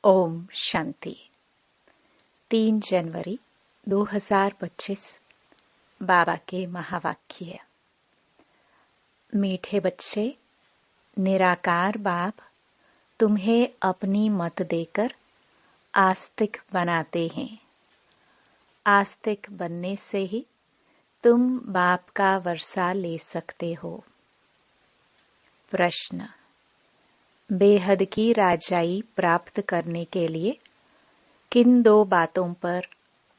ओम शांति। 3 जनवरी 2025 बाबा के महावाक्य। मीठे बच्चे, निराकार बाप तुम्हें अपनी मत देकर आस्तिक बनाते हैं। आस्तिक बनने से ही तुम बाप का वर्षा ले सकते हो। प्रश्न: बेहद की राजाई प्राप्त करने के लिए किन 2 बातों पर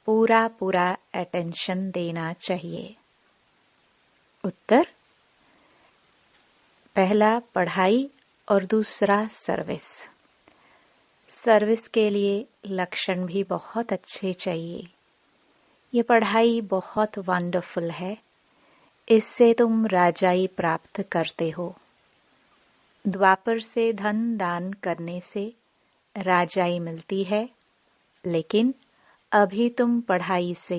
पूरा अटेंशन देना चाहिए? उत्तर: पहला पढ़ाई और दूसरा सर्विस। सर्विस के लिए लक्षण भी बहुत अच्छे चाहिए। ये पढ़ाई बहुत वंडरफुल है, इससे तुम राजाई प्राप्त करते हो। द्वापर से धन दान करने से राजाई मिलती है, लेकिन अभी तुम पढ़ाई से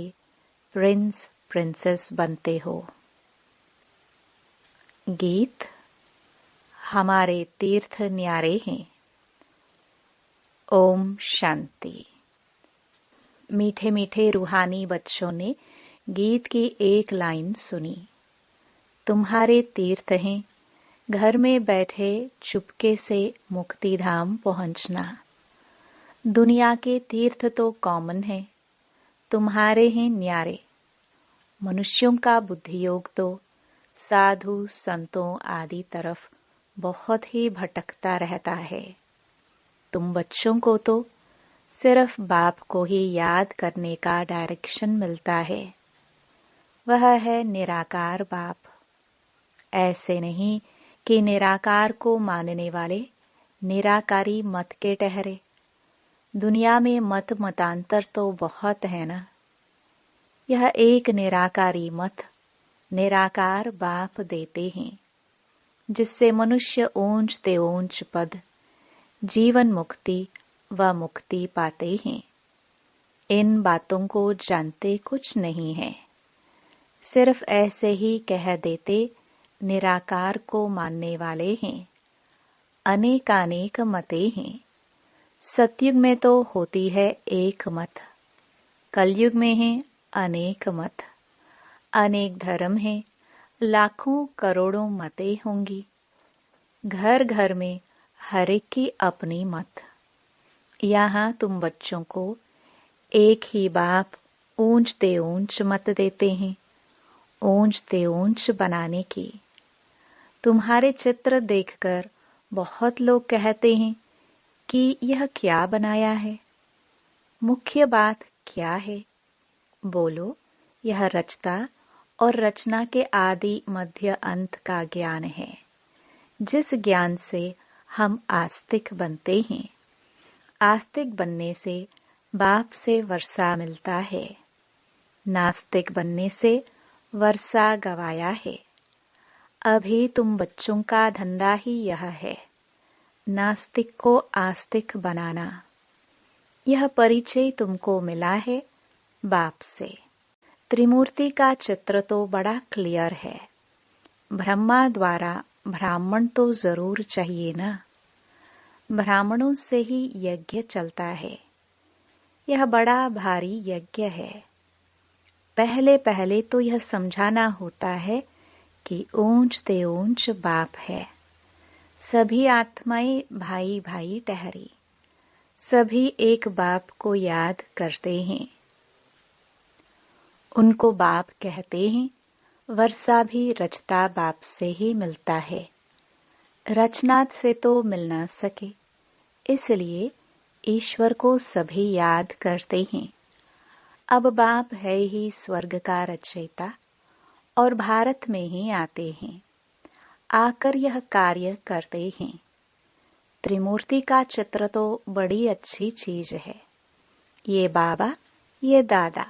प्रिंस प्रिंसेस बनते हो। गीत: हमारे तीर्थ न्यारे हैं। ओम शांति। मीठे मीठे रूहानी बच्चों ने गीत की एक लाइन सुनी। तुम्हारे तीर्थ हैं घर में बैठे चुपके से मुक्ति धाम पहुंचना। दुनिया के तीर्थ तो कॉमन है, तुम्हारे हैं न्यारे। मनुष्यों का बुद्धि योग तो साधु संतों आदि तरफ बहुत ही भटकता रहता है। तुम बच्चों को तो सिर्फ बाप को ही याद करने का डायरेक्शन मिलता है। वह है निराकार बाप। ऐसे नहीं कि निराकार को मानने वाले निराकारी मत के ठहरे। दुनिया में मत मतांतर तो बहुत है ना। यह एक निराकारी मत निराकार बाप देते हैं, जिससे मनुष्य ऊंच ते ऊंच पद जीवन मुक्ति व मुक्ति पाते हैं। इन बातों को जानते कुछ नहीं है, सिर्फ ऐसे ही कह देते निराकार को मानने वाले हैं। अनेकानेक मतें हैं। सतयुग में तो होती है एक मत, कलयुग में है अनेक मत। अनेक धर्म हैं, लाखों करोड़ों मतें होंगी। घर घर में हर एक की अपनी मत। यहाँ तुम बच्चों को एक ही बाप ऊंच ते ऊंच मत देते हैं, ऊंच ते ऊंच बनाने की। तुम्हारे चित्र देखकर बहुत लोग कहते हैं कि यह क्या बनाया है। मुख्य बात क्या है? बोलो, यह रचता और रचना के आदि मध्य अंत का ज्ञान है, जिस ज्ञान से हम आस्तिक बनते हैं। आस्तिक बनने से बाप से वर्षा मिलता है। नास्तिक बनने से वर्षा गवाया है। अभी तुम बच्चों का धंधा ही यह है, नास्तिक को आस्तिक बनाना। यह परिचय तुमको मिला है बाप से। त्रिमूर्ति का चित्र तो बड़ा क्लियर है। ब्रह्मा द्वारा ब्राह्मण तो जरूर चाहिए ना। ब्राह्मणों से ही यज्ञ चलता है। यह बड़ा भारी यज्ञ है। पहले पहले तो यह समझाना होता है कि ऊंच ते ऊंच बाप है। सभी आत्माएं भाई भाई ठहरी। सभी एक बाप को याद करते हैं। उनको बाप कहते हैं। वर्षा भी रचता बाप से ही मिलता है। रचना से तो मिल ना सके, इसलिए ईश्वर को सभी याद करते हैं। अब बाप है ही स्वर्ग का रचयिता और भारत में ही आते हैं। आकर यह कार्य करते हैं। त्रिमूर्ति का चित्र तो बड़ी अच्छी चीज है। ये बाबा, ये दादा।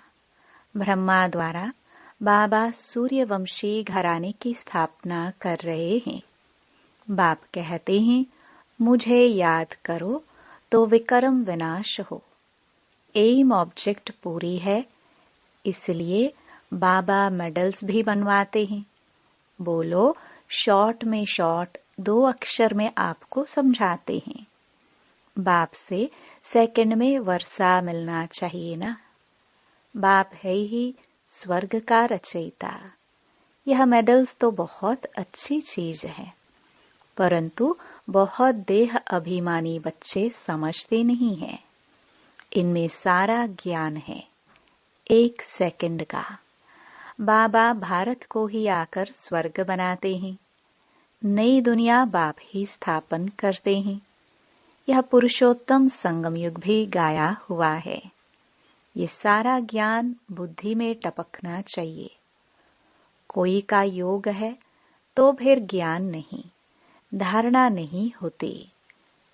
ब्रह्मा द्वारा बाबा सूर्यवंशी घराने की स्थापना कर रहे हैं। बाप कहते हैं, मुझे याद करो तो विक्रम विनाश हो। एम ऑब्जेक्ट पूरी है, इसलिए बाबा मेडल्स भी बनवाते हैं। बोलो, शॉर्ट में शॉर्ट 2 अक्षर में आपको समझाते हैं। बाप से सेकंड में वर्षा मिलना चाहिए ना। बाप है ही स्वर्ग का रचयिता। यह मेडल्स तो बहुत अच्छी चीज है, परंतु बहुत देह अभिमानी बच्चे समझते नहीं हैं। इनमें सारा ज्ञान है, 1 सेकंड का। बाबा भारत को ही आकर स्वर्ग बनाते हैं, नई दुनिया बाप ही स्थापन करते हैं। यह पुरुषोत्तम संगम युग भी गाया हुआ है। ये सारा ज्ञान बुद्धि में टपकना चाहिए। कोई का योग है तो फिर ज्ञान नहीं, धारणा नहीं होती।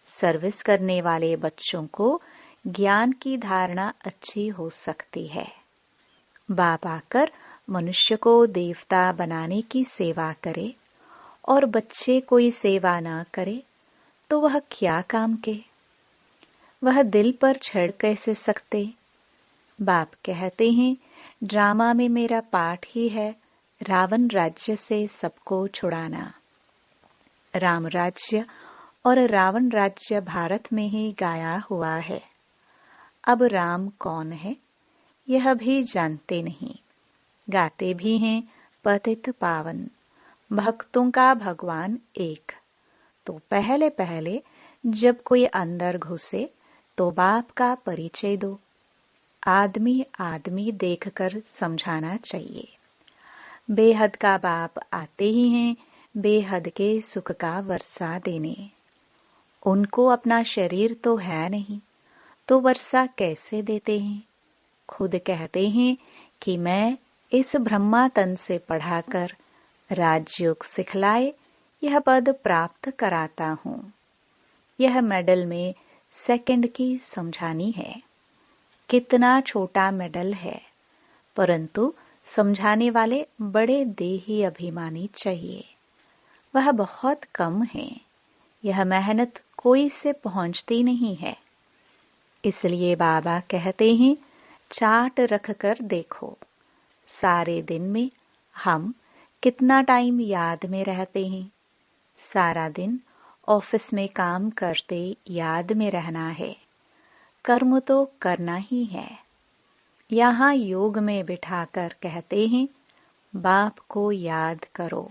सर्विस करने वाले बच्चों को ज्ञान की धारणा अच्छी हो सकती है। बाप आकर मनुष्य को देवता बनाने की सेवा करे और बच्चे कोई सेवा ना करे तो वह क्या काम के? वह दिल पर चढ़ कैसे सकते? बाप कहते हैं, ड्रामा में मेरा पाठ ही है रावण राज्य से सबको छुड़ाना। राम राज्य और रावण राज्य भारत में ही गाया हुआ है। अब राम कौन है यह भी जानते नहीं। गाते भी हैं पतित पावन, भक्तों का भगवान एक। तो पहले पहले जब कोई अंदर घुसे तो बाप का परिचय दो। आदमी आदमी देखकर समझाना चाहिए। बेहद का बाप आते ही हैं बेहद के सुख का वर्षा देने। उनको अपना शरीर तो है नहीं, तो वर्षा कैसे देते हैं? खुद कहते हैं कि मैं इस ब्रह्मा तन से पढ़ाकर राजयोग सिखलाए यह पद प्राप्त कराता हूँ। यह मेडल में सेकंड की समझानी है। कितना छोटा मेडल है, परंतु समझाने वाले बड़े देही अभिमानी चाहिए। वह बहुत कम है। यह मेहनत कोई से पहुंचती नहीं है। इसलिए बाबा कहते हैं, चार्ट रखकर देखो सारे दिन में हम कितना टाइम याद में रहते हैं। सारा दिन ऑफिस में काम करते याद में रहना है। कर्म तो करना ही है। यहाँ योग में बिठाकर कहते हैं, बाप को याद करो।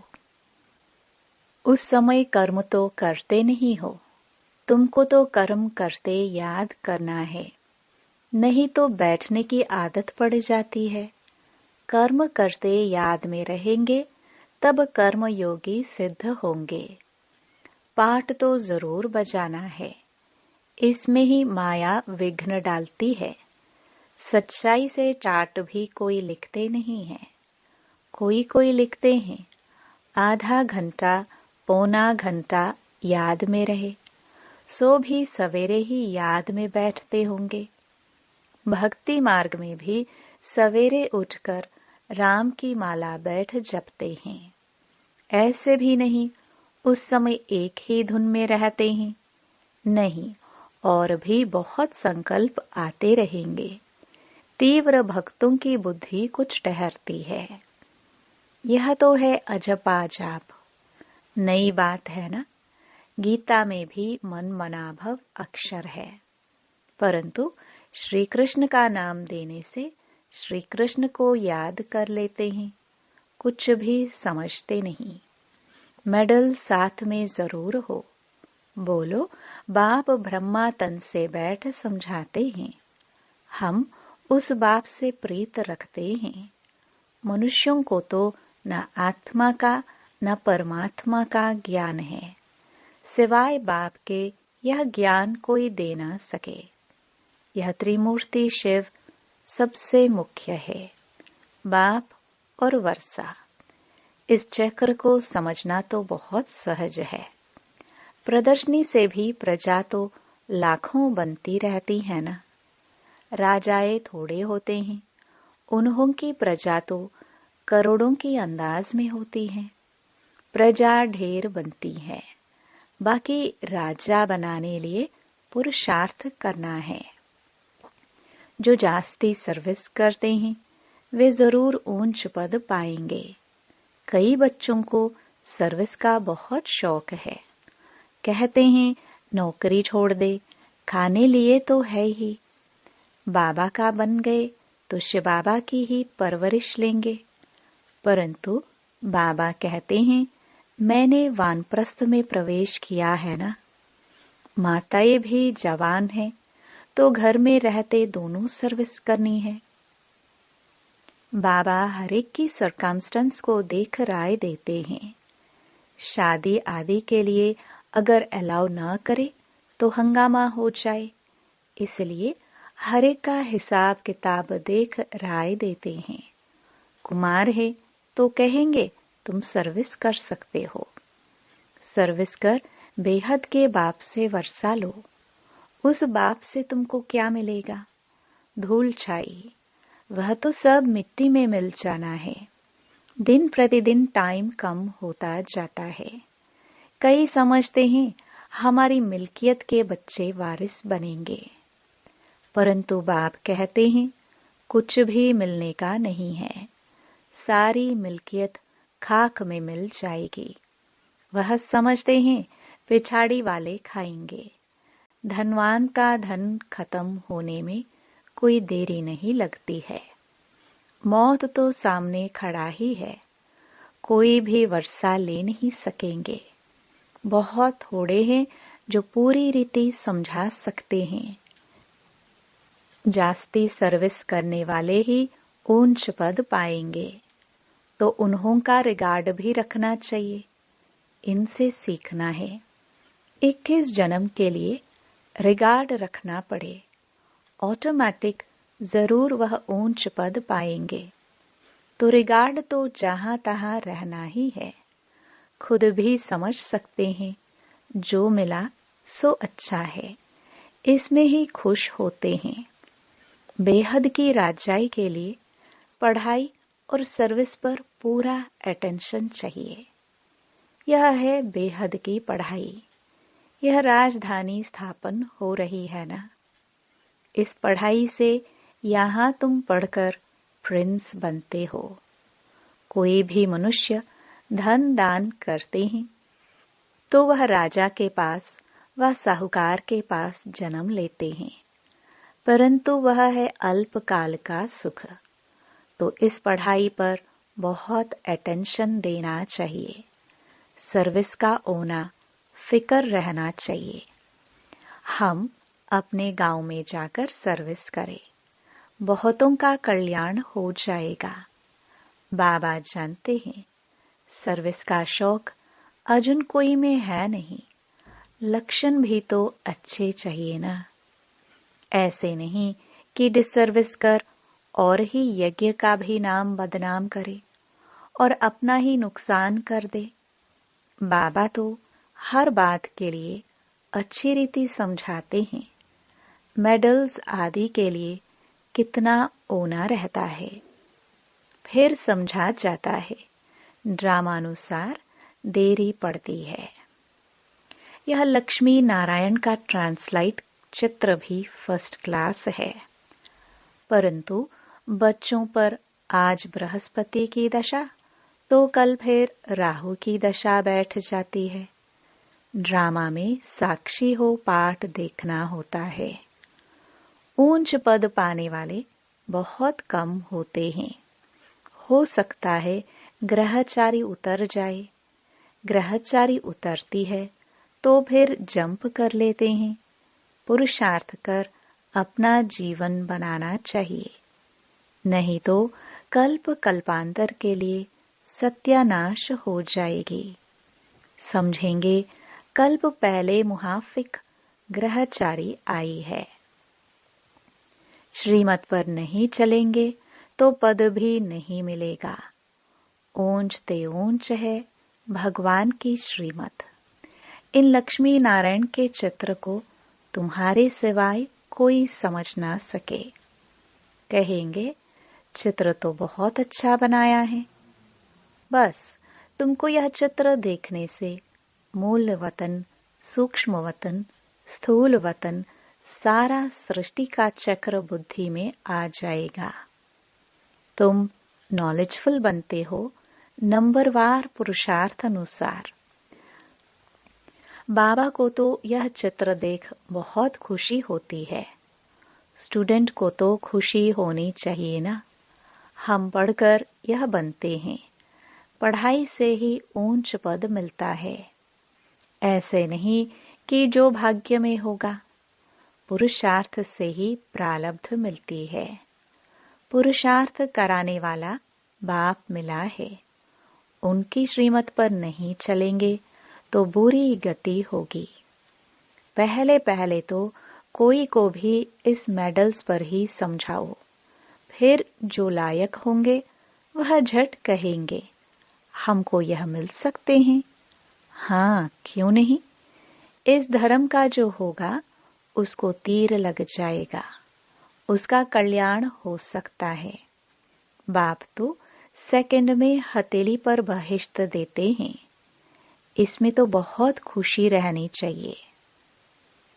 उस समय कर्म तो करते नहीं हो। तुमको तो कर्म करते याद करना है, नहीं तो बैठने की आदत पड़ जाती है। कर्म करते याद में रहेंगे तब कर्म योगी सिद्ध होंगे। पाठ तो जरूर बजाना है, इसमें ही माया विघ्न डालती है। सच्चाई से चार्ट भी कोई लिखते नहीं है। कोई लिखते हैं, आधा घंटा पौना घंटा याद में रहे, सो भी सवेरे ही याद में बैठते होंगे। भक्ति मार्ग में भी सवेरे उठकर राम की माला बैठ जपते हैं। ऐसे भी नहीं उस समय एक ही धुन में रहते हैं, नहीं, और भी बहुत संकल्प आते रहेंगे। तीव्र भक्तों की बुद्धि कुछ ठहरती है। यह तो है अजपा जाप। नई बात है ना। गीता में भी मन मनाभव अक्षर है, परंतु श्री कृष्ण का नाम देने से श्री कृष्ण को याद कर लेते हैं, कुछ भी समझते नहीं। मेडल साथ में जरूर हो। बोलो, बाप ब्रह्मा तन से बैठ समझाते हैं। हम उस बाप से प्रीत रखते हैं। मनुष्यों को तो न आत्मा का न परमात्मा का ज्ञान है। सिवाय बाप के यह ज्ञान कोई दे न सके। यह त्रिमूर्ति शिव सबसे मुख्य है, बाप और वर्षा। इस चक्र को समझना तो बहुत सहज है। प्रदर्शनी से भी प्रजा तो लाखों बनती रहती है ना। राजाए थोड़े होते हैं, उन्हों की प्रजा तो करोड़ों की अंदाज में होती है। प्रजा ढेर बनती है, बाकी राजा बनाने लिए पुरुषार्थ करना है। जो जास्ती सर्विस करते हैं वे जरूर ऊंच पद पाएंगे। कई बच्चों को सर्विस का बहुत शौक है। कहते हैं नौकरी छोड़ दे, खाने लिए तो है ही। बाबा का बन गए तो शिव बाबा की ही परवरिश लेंगे। परंतु बाबा कहते हैं, मैंने वानप्रस्थ में प्रवेश किया है ना। माताएं भी जवान हैं, तो घर में रहते दोनों सर्विस करनी है। बाबा हर एक की सरकमस्टेंस को देख राय देते हैं। शादी आदि के लिए अगर अलाउ ना करे तो हंगामा हो जाए, इसलिए हर एक का हिसाब किताब देख राय देते हैं। कुमार है तो कहेंगे तुम सर्विस कर सकते हो। सर्विस कर बेहद के बाप से वर्षा लो। उस बाप से तुमको क्या मिलेगा? धूल छाई, वह तो सब मिट्टी में मिल जाना है। दिन प्रतिदिन टाइम कम होता जाता है। कई समझते हैं हमारी मिल्कियत के बच्चे वारिस बनेंगे, परंतु बाप कहते हैं कुछ भी मिलने का नहीं है। सारी मिल्कियत खाक में मिल जाएगी। वह समझते हैं पिछाड़ी वाले खाएंगे। धनवान का धन खत्म होने में कोई देरी नहीं लगती है। मौत तो सामने खड़ा ही है। कोई भी वर्षा ले नहीं सकेंगे। बहुत थोड़े हैं जो पूरी रीति समझा सकते हैं। जास्ती सर्विस करने वाले ही ऊंच पद पाएंगे, तो उन्हों का रिगार्ड भी रखना चाहिए। इनसे सीखना है। 21 जन्म के लिए रिगार्ड रखना पड़े, ऑटोमेटिक जरूर वह ऊंच पद पाएंगे। तो रिगार्ड तो जहां तहां रहना ही है। खुद भी समझ सकते हैं जो मिला सो अच्छा है, इसमें ही खुश होते हैं। बेहद की राजाई के लिए पढ़ाई और सर्विस पर पूरा अटेंशन चाहिए। यह है बेहद की पढ़ाई। यह राजधानी स्थापन हो रही है ना। इस पढ़ाई से यहाँ तुम पढ़कर प्रिंस बनते हो। कोई भी मनुष्य धन दान करते हैं तो वह राजा के पास व साहूकार के पास जन्म लेते हैं, परंतु वह है अल्पकाल का सुख। तो इस पढ़ाई पर बहुत अटेंशन देना चाहिए। सर्विस का होना फिकर रहना चाहिए। हम अपने गांव में जाकर सर्विस करें, बहुतों का कल्याण हो जाएगा। बाबा जानते हैं सर्विस का शौक अर्जुन कोई में है नहीं। लक्षण भी तो अच्छे चाहिए ना। ऐसे नहीं कि डिसर्विस कर और ही यज्ञ का भी नाम बदनाम करे और अपना ही नुकसान कर दे। बाबा तो हर बात के लिए अच्छी रीति समझाते हैं। मेडल्स आदि के लिए कितना ओना रहता है, फिर समझा जाता है। ड्रामानुसार देरी पड़ती है। यह लक्ष्मी नारायण का ट्रांसलाइट चित्र भी फर्स्ट क्लास है, परंतु बच्चों पर आज बृहस्पति की दशा तो कल फिर राहु की दशा बैठ जाती है। ड्रामा में साक्षी हो पाठ देखना होता है। ऊंच पद पाने वाले बहुत कम होते हैं। हो सकता है ग्रहचारी उतर जाए। ग्रहचारी उतरती है तो फिर जंप कर लेते हैं। पुरुषार्थ कर अपना जीवन बनाना चाहिए, नहीं तो कल्प कल्पांतर के लिए सत्यानाश हो जाएगी। समझेंगे कल्प पहले मुहाफिक ग्रहचारी आई है। श्रीमत पर नहीं चलेंगे तो पद भी नहीं मिलेगा। ऊंच ते ऊंच है भगवान की श्रीमत। इन लक्ष्मी नारायण के चित्र को तुम्हारे सिवाय कोई समझ ना सके। कहेंगे चित्र तो बहुत अच्छा बनाया है। बस तुमको यह चित्र देखने से मूल वतन, सूक्ष्म वतन, स्थूल वतन सारा सृष्टि का चक्र बुद्धि में आ जाएगा। तुम नॉलेजफुल बनते हो नंबरवार पुरुषार्थ अनुसार। बाबा को तो यह चित्र देख बहुत खुशी होती है। स्टूडेंट को तो खुशी होनी चाहिए ना। हम पढ़कर यह बनते हैं, पढ़ाई से ही ऊंच पद मिलता है। ऐसे नहीं कि जो भाग्य में होगा, पुरुषार्थ से ही प्रारब्ध मिलती है। पुरुषार्थ कराने वाला बाप मिला है। उनकी श्रीमत पर नहीं चलेंगे तो बुरी गति होगी। पहले पहले तो कोई को भी इस मेडल्स पर ही समझाओ, फिर जो लायक होंगे वह झट कहेंगे हमको यह मिल सकते हैं। हाँ, क्यों नहीं। इस धर्म का जो होगा उसको तीर लग जाएगा, उसका कल्याण हो सकता है। बाप तो सेकंड में हथेली पर बहिश्त देते हैं। इसमें तो बहुत खुशी रहनी चाहिए।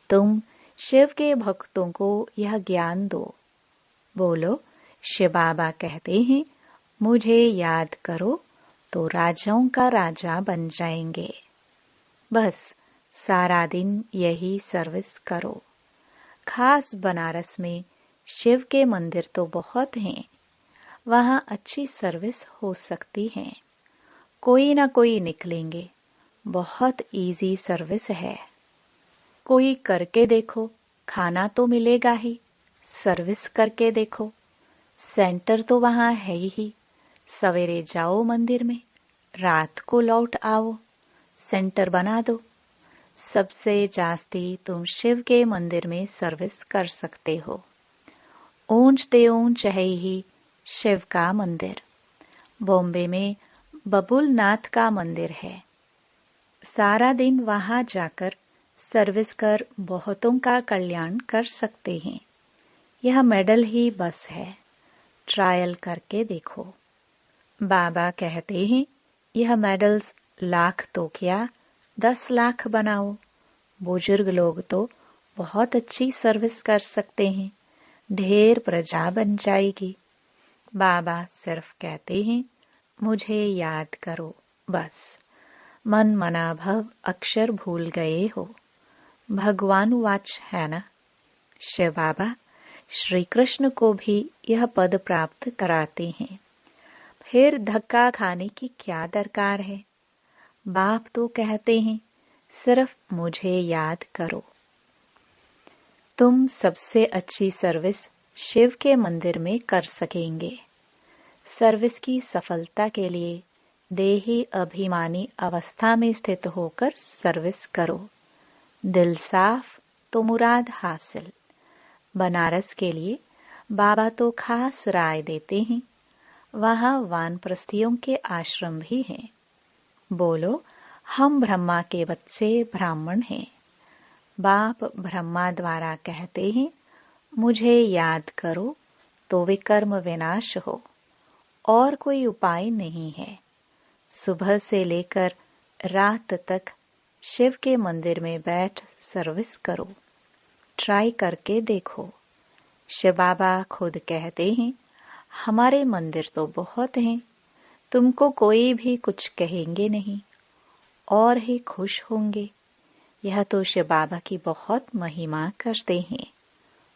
तुम शिव के भक्तों को यह ज्ञान दो। बोलो, शिव बाबा कहते हैं मुझे याद करो तो राजाओं का राजा बन जाएंगे। बस सारा दिन यही सर्विस करो। खास बनारस में शिव के मंदिर तो बहुत हैं, वहां अच्छी सर्विस हो सकती है। कोई ना कोई निकलेंगे, बहुत इजी सर्विस है। कोई करके देखो, खाना तो मिलेगा ही, सर्विस करके देखो। सेंटर तो वहां है ही। सवेरे जाओ मंदिर में, रात को लौट आओ, सेंटर बना दो। सबसे जास्ती तुम शिव के मंदिर में सर्विस कर सकते हो। ऊंच ते ऊंच है ही शिव का मंदिर। बॉम्बे में बबुलनाथ का मंदिर है। सारा दिन वहां जाकर सर्विस कर बहुतों का कल्याण कर सकते हैं। यह मेडल ही बस है, ट्रायल करके देखो। बाबा कहते हैं यह मेडल्स लाख तो क्या 10 लाख बनाओ। बुजुर्ग लोग तो बहुत अच्छी सर्विस कर सकते हैं, ढेर प्रजा बन जाएगी। बाबा सिर्फ कहते हैं मुझे याद करो, बस। मन मना भव अक्षर भूल गए हो। भगवान वाच है ना। शिव बाबा श्री कृष्ण को भी यह पद प्राप्त कराते हैं, फिर धक्का खाने की क्या दरकार है। बाप तो कहते हैं सिर्फ मुझे याद करो। तुम सबसे अच्छी सर्विस शिव के मंदिर में कर सकेंगे। सर्विस की सफलता के लिए देही अभिमानी अवस्था में स्थित होकर सर्विस करो। दिल साफ तो मुराद हासिल। बनारस के लिए बाबा तो खास राय देते हैं। वहां वानप्रस्थियों के आश्रम भी हैं। बोलो, हम ब्रह्मा के बच्चे ब्राह्मण हैं। बाप ब्रह्मा द्वारा कहते हैं मुझे याद करो तो विकर्म विनाश हो, और कोई उपाय नहीं है। सुबह से लेकर रात तक शिव के मंदिर में बैठ सर्विस करो, ट्राई करके देखो। शिव बाबा खुद कहते हैं हमारे मंदिर तो बहुत हैं, तुमको कोई भी कुछ कहेंगे नहीं और ही खुश होंगे। यह तो शिव बाबा की बहुत महिमा करते हैं।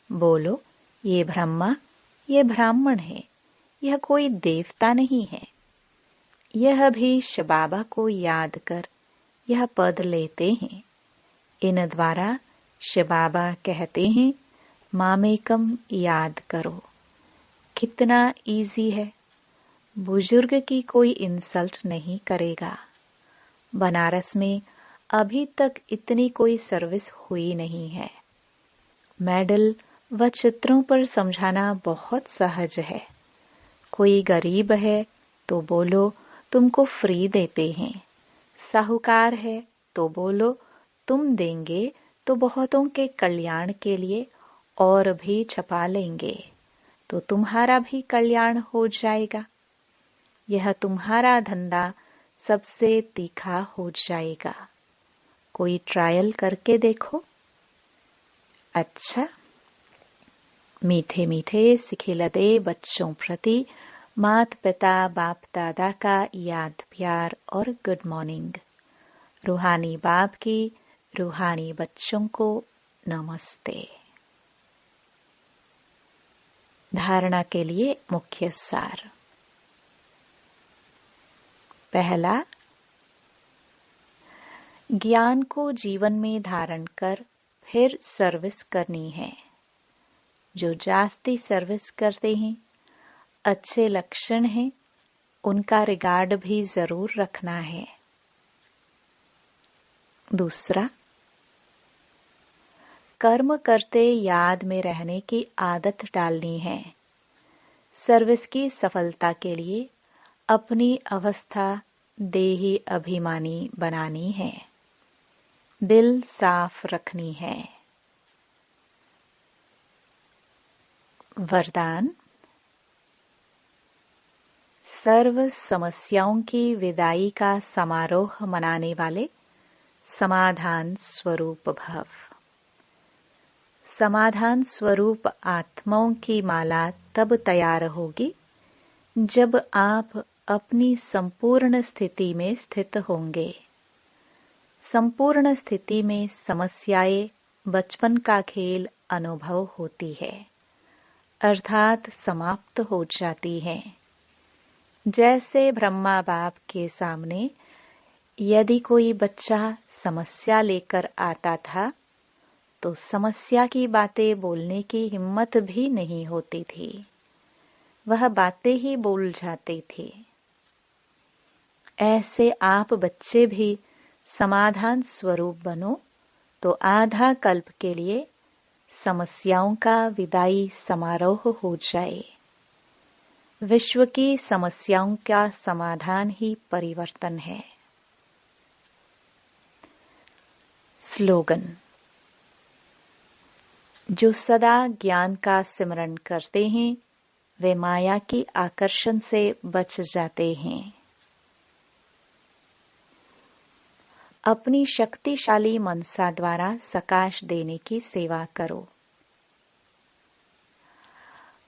बोलो, ये ब्रह्मा, ये ब्राह्मण है, यह कोई देवता नहीं है। यह भी शिव बाबा को याद कर यह पद लेते हैं। इन द्वारा शिव बाबा कहते हैं मामेकम याद करो। कितना इजी है। बुजुर्ग की कोई इंसल्ट नहीं करेगा। बनारस में अभी तक इतनी कोई सर्विस हुई नहीं है। मेडल व चित्रों पर समझाना बहुत सहज है। कोई गरीब है तो बोलो तुमको फ्री देते हैं। साहूकार है तो बोलो तुम देंगे तो बहुतों के कल्याण के लिए और भी छपा लेंगे, तो तुम्हारा भी कल्याण हो जाएगा। यह तुम्हारा धंधा सबसे तीखा हो जाएगा। कोई ट्रायल करके देखो। अच्छा, मीठे मीठे सिखिलते बच्चों प्रति मात पिता बाप दादा का याद प्यार और गुड मॉर्निंग। रूहानी बाप की रूहानी बच्चों को नमस्ते। धारणा के लिए मुख्य सार। पहला, ज्ञान को जीवन में धारण कर फिर सर्विस करनी है। जो जास्ती सर्विस करते हैं, अच्छे लक्षण हैं, उनका रिगार्ड भी जरूर रखना है। दूसरा, कर्म करते याद में रहने की आदत डालनी है। सर्विस की सफलता के लिए अपनी अवस्था देही अभिमानी बनानी है। दिल साफ रखनी है। वरदान। सर्व समस्याओं की विदाई का समारोह मनाने वाले समाधान स्वरूप भव। समाधान स्वरूप आत्माओं की माला तब तैयार होगी जब आप अपनी संपूर्ण स्थिति में स्थित होंगे। संपूर्ण स्थिति में समस्याएं बचपन का खेल अनुभव होती है, अर्थात समाप्त हो जाती हैं। जैसे ब्रह्मा बाप के सामने यदि कोई बच्चा समस्या लेकर आता था तो समस्या की बातें बोलने की हिम्मत भी नहीं होती थी, वह बातें ही बोल जाते थे। ऐसे आप बच्चे भी समाधान स्वरूप बनो तो आधा कल्प के लिए समस्याओं का विदाई समारोह हो जाए। विश्व की समस्याओं का समाधान ही परिवर्तन है। स्लोगन। जो सदा ज्ञान का सिमरन करते हैं वे माया की आकर्षण से बच जाते हैं। अपनी शक्तिशाली मनसा द्वारा सकाश देने की सेवा करो।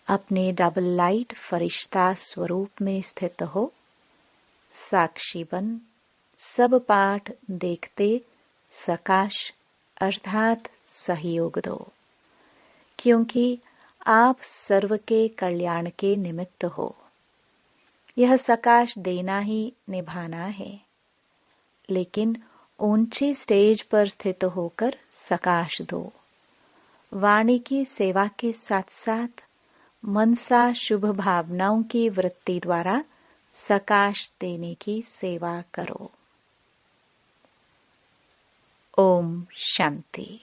अपने डबल लाइट फरिश्ता स्वरूप में स्थित हो। साक्षी बन सब पाठ देखते सकाश अर्थात सहयोग दो, क्योंकि आप सर्व के कल्याण के निमित्त हो। यह सकाश देना ही निभाना है, लेकिन ऊंची स्टेज पर स्थित होकर सकाश दो। वाणी की सेवा के साथ साथ मनसा शुभ भावनाओं की वृत्ति द्वारा सकाश देने की सेवा करो। ओम शांति।